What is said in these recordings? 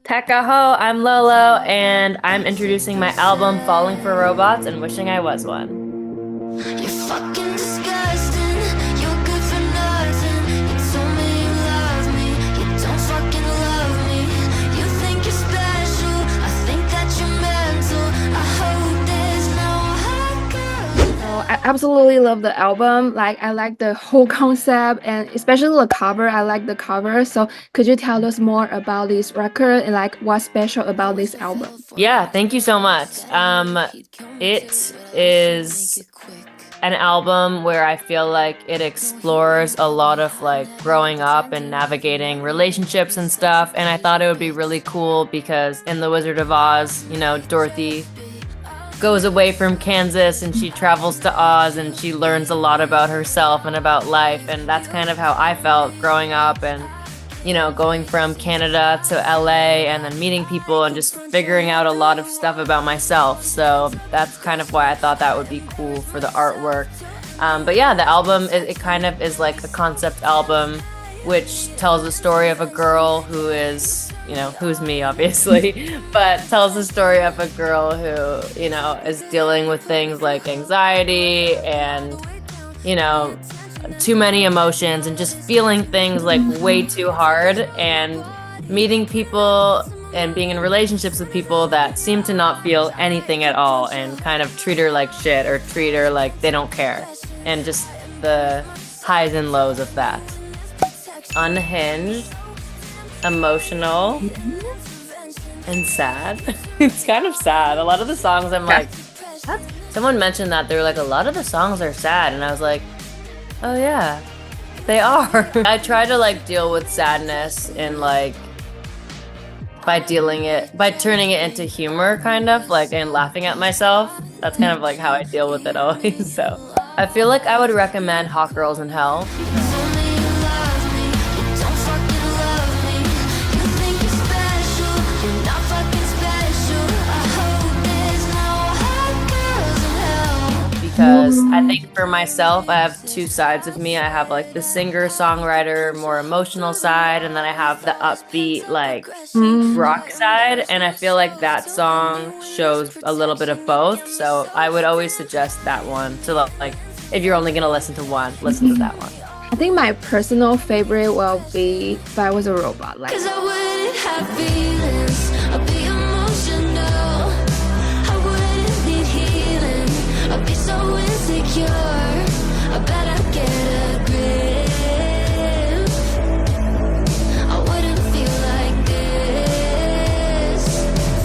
Takaho, I'm Lolo, and I'm introducing my album Falling for Robots and Wishing I Was One. You're fucking disgusting. You're good for nothing. You told me you love me. You don't fucking love me. You think you're special. I think that you're mental. I hope there's no high. Oh, I absolutely love the album. Like, I like the whole concept and especially the cover. I like the cover. So could you tell us more about this record and like what's special about this album? Yeah, thank you so much. It is an album where I feel like it explores a lot of like growing up and navigating relationships and stuff. And I thought it would be really cool because in The Wizard of Oz, you know, Dorothy goes away from Kansas and she travels to Oz and she learns a lot about herself and about life. And that's kind of how I felt growing up and, you know, going from Canada to LA and then meeting people and just figuring out a lot of stuff about myself. So that's kind of why I thought that would be cool for the artwork. But yeah, the album, it kind of is like a concept album which tells the story of a girl who is, you know, who's me obviously, but tells the story of a girl who, you know, is dealing with things like anxiety and, you know, too many emotions and just feeling things like way too hard and meeting people and being in relationships with people that seem to not feel anything at all and kind of treat her like shit or treat her like they don't care, and just the highs and lows of that. Unhinged, emotional, and sad. It's kind of sad. A lot of the songs I'm like, that's... Someone mentioned that they were like, a lot of the songs are sad, and I was like, oh yeah, they are. I try to like deal with sadness in like by turning it into humor, kind of like, and laughing at myself. That's kind of like how I deal with it always. So I feel like I would recommend Hot Girls in Hell. Because I think for myself, I have two sides of me. I have like the singer, songwriter, more emotional side, and then I have the upbeat, like rock side. And I feel like that song shows a little bit of both. So I would always suggest that one. So like, if you're only gonna listen to one, listen to that one. I think my personal favorite will be If I Was a Robot. Like, 'Cause I wouldn't have feelings. I'd be emotional. I wouldn't need healing. I'd be so insecure. I better get a grip. I wouldn't feel like this.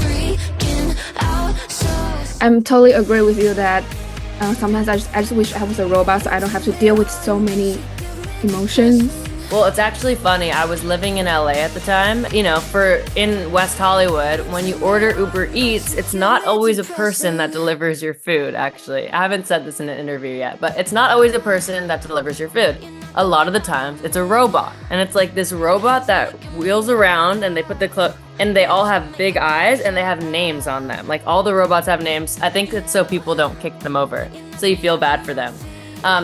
Freaking out so. I'm totally agree with you that sometimes I just wish I was a robot so I don't have to deal with so many emotions. Well, it's actually funny. I was living in LA at the time. You know, in West Hollywood, when you order Uber Eats, it's not always a person that delivers your food, actually. I haven't said this in an interview yet, but it's not always a person that delivers your food. A lot of the times, it's a robot. And it's like this robot that wheels around and they put and they all have big eyes and they have names on them. Like all the robots have names. I think it's so people don't kick them over. So you feel bad for them.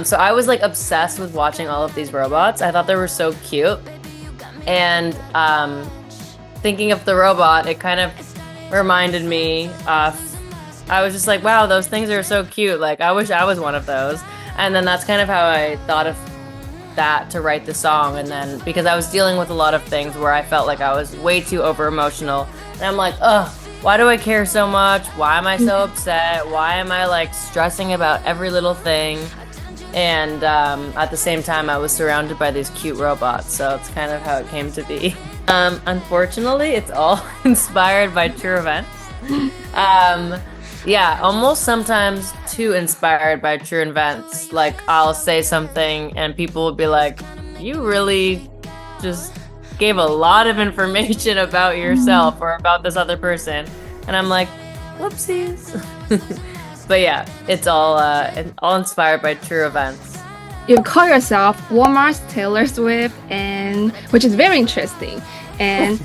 So I was like obsessed with watching all of these robots. I thought they were so cute. And thinking of the robot, it kind of reminded me of, I was just like, wow, those things are so cute. Like, I wish I was one of those. And then that's kind of how I thought of that to write the song. And then because I was dealing with a lot of things where I felt like I was way too over emotional. And I'm like, ugh, why do I care so much? Why am I so upset? Why am I like stressing about every little thing? And at the same time, I was surrounded by these cute robots, so it's kind of how it came to be. Unfortunately, it's all inspired by true events. Yeah, almost sometimes too inspired by true events. Like, I'll say something and people will be like, you really just gave a lot of information about yourself or about this other person. And I'm like, whoopsies. But yeah, it's all inspired by true events. you call yourself Walmart's Taylor Swift, and which is very interesting. And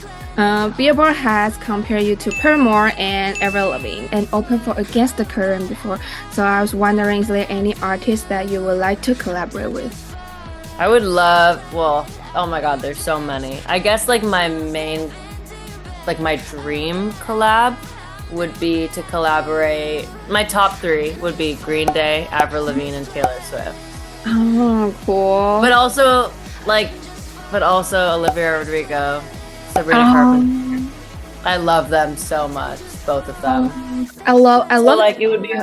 Billboard has compared you to Paramore and Avril Lavigne and opened for Against the Current before. So I was wondering, is there any artist that you would like to collaborate with? I would love, well, oh my god, there's so many. I guess like my main like my dream collab would be to collaborate. My top 3 would be Green Day, Avril Lavigne, and Taylor Swift. Oh, cool. But also Olivia Rodrigo, Sabrina Carpenter. I love them so much, both of them. I love So like it would be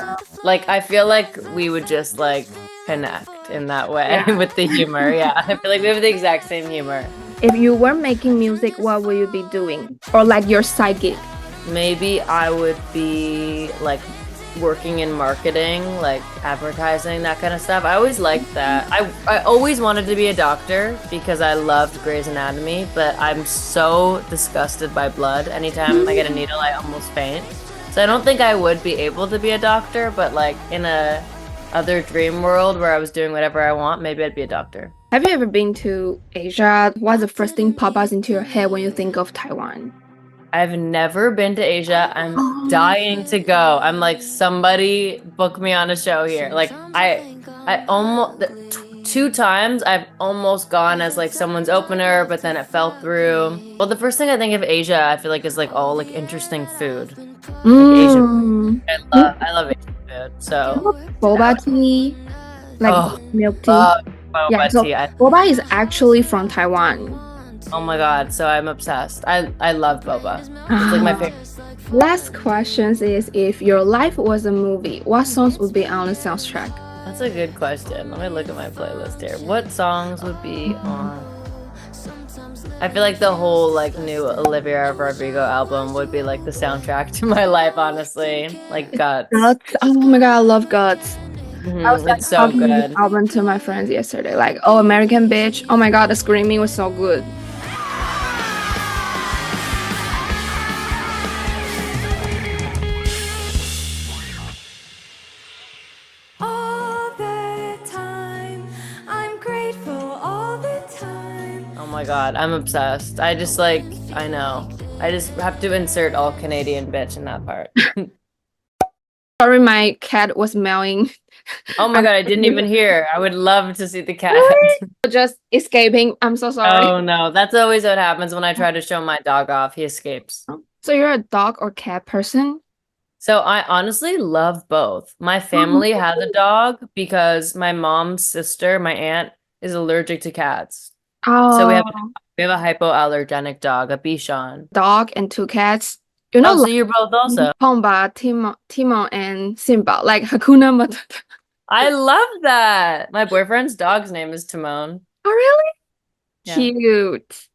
like I feel like we would just like connect in that way with the humor. Yeah, I feel like we have the exact same humor. If you were making music, what would you be doing? Or like your side gig? Maybe I would be like working in marketing, like advertising, that kind of stuff. I always liked that. I always wanted to be a doctor because I loved Grey's Anatomy, but I'm so disgusted by blood. Anytime I get a needle, I almost faint. So I don't think I would be able to be a doctor, but like in a other dream world where I was doing whatever I want, maybe I'd be a doctor. Have you ever been to Asia? What's the first thing pop up into your head when you think of Taiwan? I've never been to Asia. I'm dying to go. I'm like, somebody book me on a show here. Like I almost 2 times I've almost gone as like someone's opener, but then it fell through. Well, the first thing I think of Asia, I feel like is like all like interesting food. Like Asian. I love Asian food. So Boba tea, like milk tea. Boba so tea. boba is actually from Taiwan. Oh my god, so I'm obsessed. I love boba. It's like my favorite. Last questions is, if your life was a movie, what songs would be on the soundtrack? That's a good question. Let me look at my playlist here. What songs would be on? I feel like the whole like new Olivia Rodrigo album would be like the soundtrack to my life, honestly. Like Guts. Guts. Oh my god, I love Guts. I was like It's so talking good. this album to my friends yesterday. Like, oh, American Bitch. Oh my god, the screaming was so good. All the time, I'm grateful all the time. Oh my god, I'm obsessed. I just like, I know. I just have to insert all Canadian bitch in that part. Sorry, my cat was meowing. Oh my god, I didn't even hear. I would love to see the cat. Just escaping. I'm so sorry. Oh no, that's always what happens when I try to show my dog off. He escapes. So you're a dog or cat person? So I honestly love both. My family has a dog because my mom's sister, my aunt, is allergic to cats. Oh, So we have a hypoallergenic dog, a Bichon. dog and 2 cats. You know, Oh, so like you're both also. Pumbaa, Timon, and Simba, like Hakuna Matata. I love that. My boyfriend's dog's name is Timon. Oh, really? Yeah. Cute.